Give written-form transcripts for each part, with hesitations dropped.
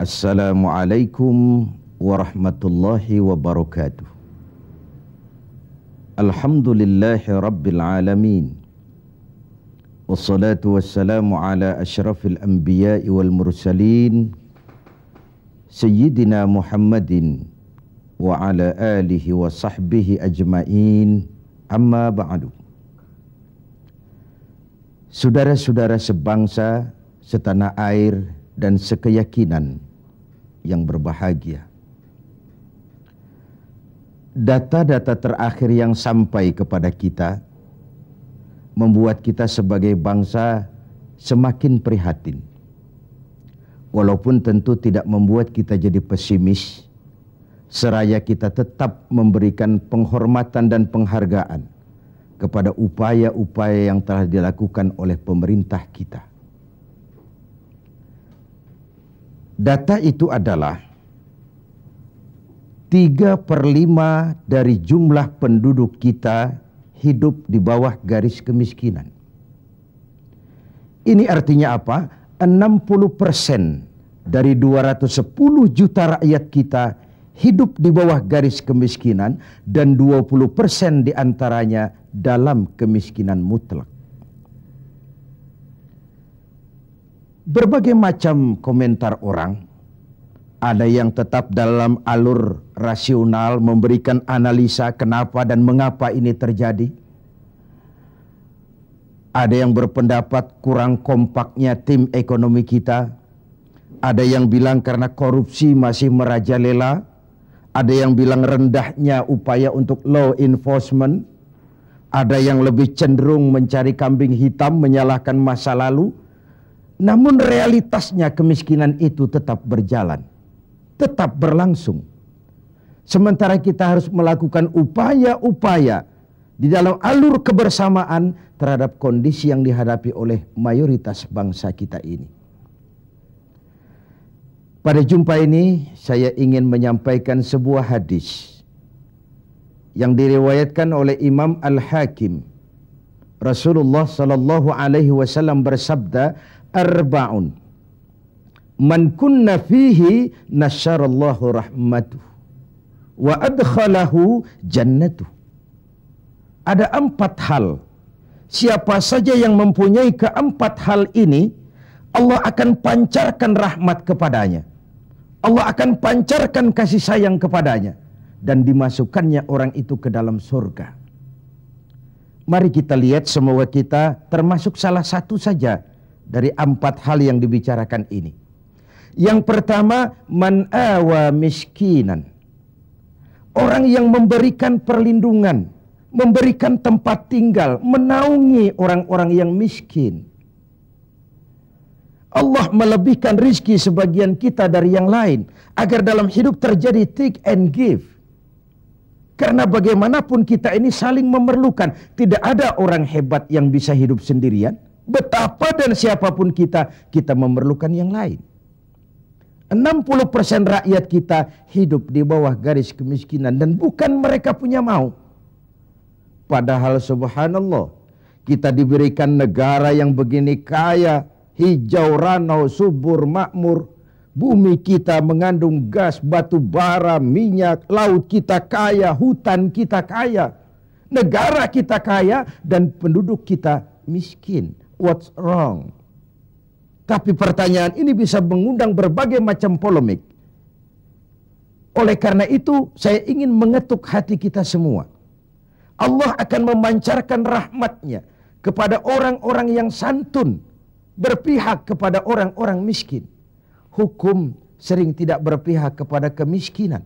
Assalamualaikum warahmatullahi wabarakatuh. Alhamdulillahi rabbil alamin. Wassalatu wassalamu ala asyrafil anbiya'i wal mursalin Sayyidina Muhammadin wa ala alihi wa sahbihi ajma'in. Amma ba'du. Saudara-saudara sebangsa, setanah air dan sekeyakinan yang berbahagia. Data-data terakhir yang sampai kepada kita membuat kita sebagai bangsa semakin prihatin. Walaupun tentu tidak membuat kita jadi pesimis, seraya kita tetap memberikan penghormatan dan penghargaan kepada upaya-upaya yang telah dilakukan oleh pemerintah kita. Data itu adalah 3/5 dari jumlah penduduk kita hidup di bawah garis kemiskinan. Ini artinya apa? 60% dari 210 juta rakyat kita hidup di bawah garis kemiskinan dan 20% diantaranya dalam kemiskinan mutlak. Berbagai macam komentar orang, ada yang tetap dalam alur rasional memberikan analisa kenapa dan mengapa ini terjadi. Ada yang berpendapat kurang kompaknya tim ekonomi kita. Ada yang bilang karena korupsi masih merajalela. Ada yang bilang rendahnya upaya untuk law enforcement. Ada yang lebih cenderung mencari kambing hitam, menyalahkan masa lalu. Namun realitasnya kemiskinan itu tetap berjalan, tetap berlangsung. Sementara kita harus melakukan upaya-upaya di dalam alur kebersamaan terhadap kondisi yang dihadapi oleh mayoritas bangsa kita ini. Pada jumpa ini saya ingin menyampaikan sebuah hadis yang diriwayatkan oleh Imam Al-Hakim. Rasulullah sallallahu alaihi wasallam bersabda, "Arba'un man kunna fihi nasyarallahu rahmatuh wa adkhalahu jannatuh." Ada 4 hal. Siapa saja yang mempunyai keempat hal ini, Allah akan pancarkan rahmat kepadanya. Allah akan pancarkan kasih sayang kepadanya dan dimasukkannya orang itu ke dalam surga. Mari kita lihat, semoga kita termasuk salah satu saja dari 4 hal yang dibicarakan ini. Yang pertama, man awa miskinan. Orang yang memberikan perlindungan, memberikan tempat tinggal, menaungi orang-orang yang miskin. Allah melebihkan rizki sebagian kita dari yang lain, agar dalam hidup terjadi take and give. Karena bagaimanapun kita ini saling memerlukan. Tidak ada orang hebat yang bisa hidup sendirian. Betapa dan siapapun kita memerlukan yang lain. 60% rakyat kita hidup di bawah garis kemiskinan dan bukan mereka punya mau. Padahal subhanallah, kita diberikan negara yang begini kaya, hijau, ranau, subur, makmur. Bumi kita mengandung gas, batu bara, minyak, laut kita kaya, hutan kita kaya, negara kita kaya dan penduduk kita miskin. What's wrong? Tapi pertanyaan ini bisa mengundang berbagai macam polemik. Oleh karena itu, saya ingin mengetuk hati kita semua. Allah akan memancarkan rahmatnya kepada orang-orang yang santun, berpihak kepada orang-orang miskin. Hukum sering tidak berpihak kepada kemiskinan.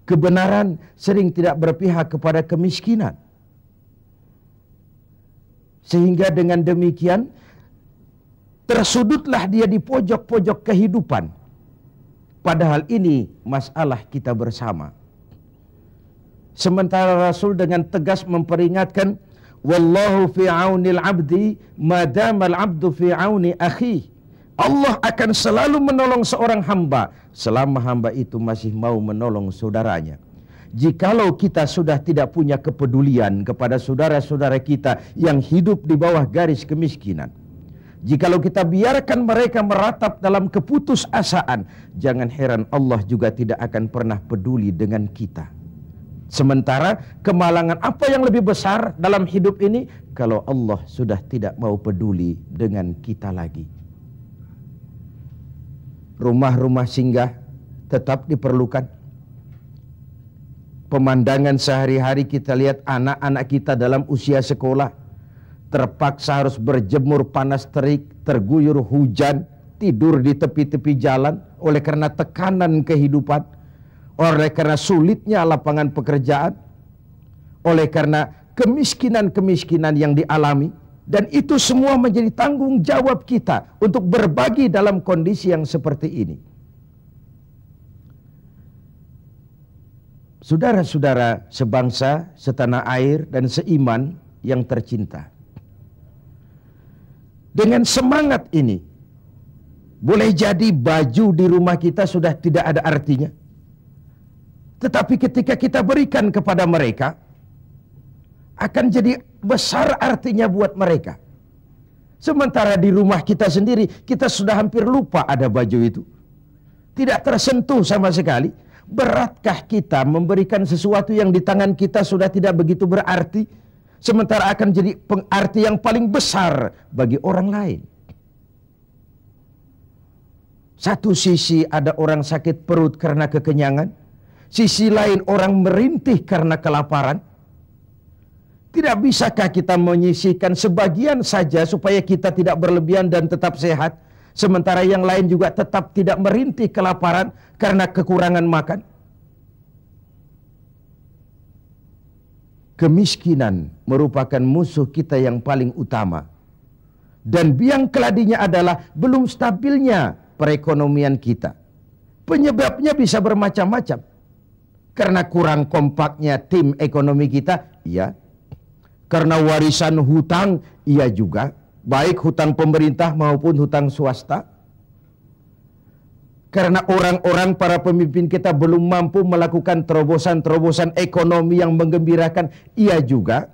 Kebenaran sering tidak berpihak kepada kemiskinan. Sehingga dengan demikian tersudutlah dia di pojok-pojok kehidupan. Padahal ini masalah kita bersama. Sementara Rasul dengan tegas memperingatkan, wallahu fi aunil abdi madamal abdu fi auni akhi. Allah akan selalu menolong seorang hamba selama hamba itu masih mau menolong saudaranya. Jikalau kita sudah tidak punya kepedulian kepada saudara-saudara kita yang hidup di bawah garis kemiskinan, Jikalau kita biarkan mereka meratap dalam keputusasaan, jangan heran Allah juga tidak akan pernah peduli dengan kita. Sementara kemalangan apa yang lebih besar dalam hidup ini kalau Allah sudah tidak mau peduli dengan kita lagi. Rumah-rumah singgah tetap diperlukan. Pemandangan sehari-hari kita lihat anak-anak kita dalam usia sekolah terpaksa harus berjemur panas terik, terguyur hujan, tidur di tepi-tepi jalan oleh karena tekanan kehidupan, oleh karena sulitnya lapangan pekerjaan, oleh karena kemiskinan-kemiskinan yang dialami. Dan itu semua menjadi tanggung jawab kita untuk berbagi dalam kondisi yang seperti ini. Saudara-saudara sebangsa, setanah air, dan seiman yang tercinta. Dengan semangat ini, boleh jadi baju di rumah kita sudah tidak ada artinya. Tetapi ketika kita berikan kepada mereka, akan jadi besar artinya buat mereka. Sementara di rumah kita sendiri, kita sudah hampir lupa ada baju itu. Tidak tersentuh sama sekali. Beratkah kita memberikan sesuatu yang di tangan kita sudah tidak begitu berarti, sementara akan jadi pengarti yang paling besar bagi orang lain? Satu sisi ada orang sakit perut karena kekenyangan, sisi lain orang merintih karena kelaparan. Tidak bisakah kita menyisihkan sebagian saja supaya kita tidak berlebihan dan tetap sehat, sementara yang lain juga tetap tidak merintih kelaparan karena kekurangan makan? Kemiskinan merupakan musuh kita yang paling utama. Dan biang keladinya adalah belum stabilnya perekonomian kita. Penyebabnya bisa bermacam-macam. Karena kurang kompaknya tim ekonomi kita, iya. Karena warisan hutang, iya juga. Baik hutang pemerintah maupun hutang swasta. Karena orang-orang para pemimpin kita belum mampu melakukan terobosan-terobosan ekonomi yang menggembirakan, iya juga.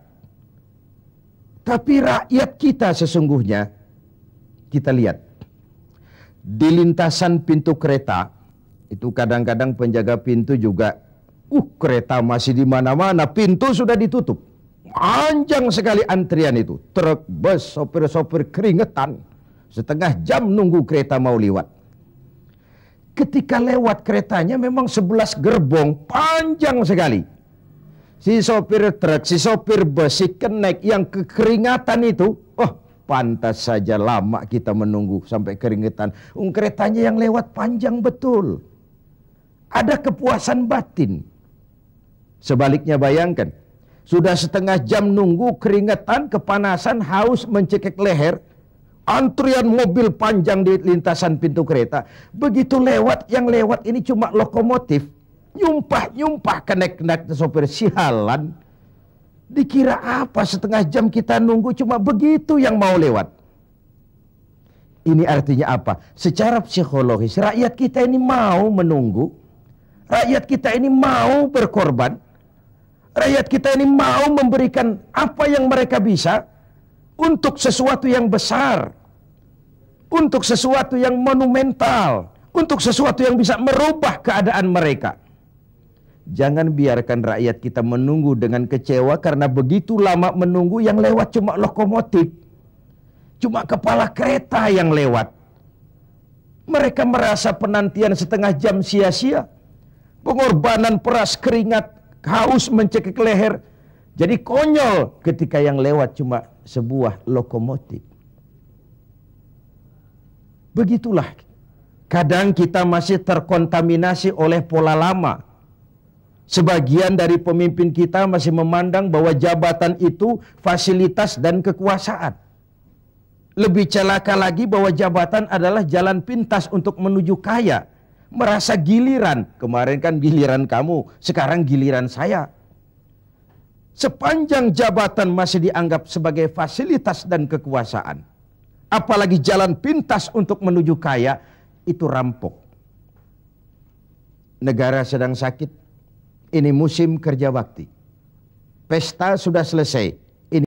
Tapi rakyat kita sesungguhnya, kita lihat. Di lintasan pintu kereta, itu kadang-kadang penjaga pintu juga, kereta masih di mana-mana, pintu sudah ditutup. Panjang sekali antrian itu. Truk, bus, sopir-sopir keringetan. Setengah jam nunggu kereta mau lewat. Ketika lewat keretanya memang 11 gerbong, panjang sekali. Si sopir truk, si sopir bus, si kenek yang kekeringatan itu, pantas saja lama kita menunggu sampai keringetan. Keretanya yang lewat panjang betul. Ada kepuasan batin. Sebaliknya bayangkan, sudah setengah jam nunggu, keringetan, kepanasan, haus, mencekik leher. Antrian mobil panjang di lintasan pintu kereta. Begitu lewat, yang lewat ini cuma lokomotif. Nyumpah-nyumpah kenek-kenek sopir, sialan. Dikira apa setengah jam kita nunggu, cuma begitu yang mau lewat. Ini artinya apa? Secara psikologis, rakyat kita ini mau menunggu. Rakyat kita ini mau berkorban. Rakyat kita ini mau memberikan apa yang mereka bisa untuk sesuatu yang besar, untuk sesuatu yang monumental, untuk sesuatu yang bisa merubah keadaan mereka. Jangan biarkan rakyat kita menunggu dengan kecewa karena begitu lama menunggu, yang lewat cuma lokomotif, cuma kepala kereta yang lewat. Mereka merasa penantian setengah jam sia-sia, pengorbanan peras keringat, haus mencekik leher. Jadi konyol ketika yang lewat cuma sebuah lokomotif. Begitulah. Kadang kita masih terkontaminasi oleh pola lama. Sebagian dari pemimpin kita masih memandang bahwa jabatan itu fasilitas dan kekuasaan. Lebih celaka lagi bahwa jabatan adalah jalan pintas untuk menuju kaya. Merasa giliran. Kemarin kan giliran kamu, sekarang giliran saya. Sepanjang jabatan masih dianggap sebagai fasilitas dan kekuasaan, apalagi jalan pintas untuk menuju kaya, itu rampok. Negara sedang sakit. Ini musim kerja bakti. Pesta sudah selesai.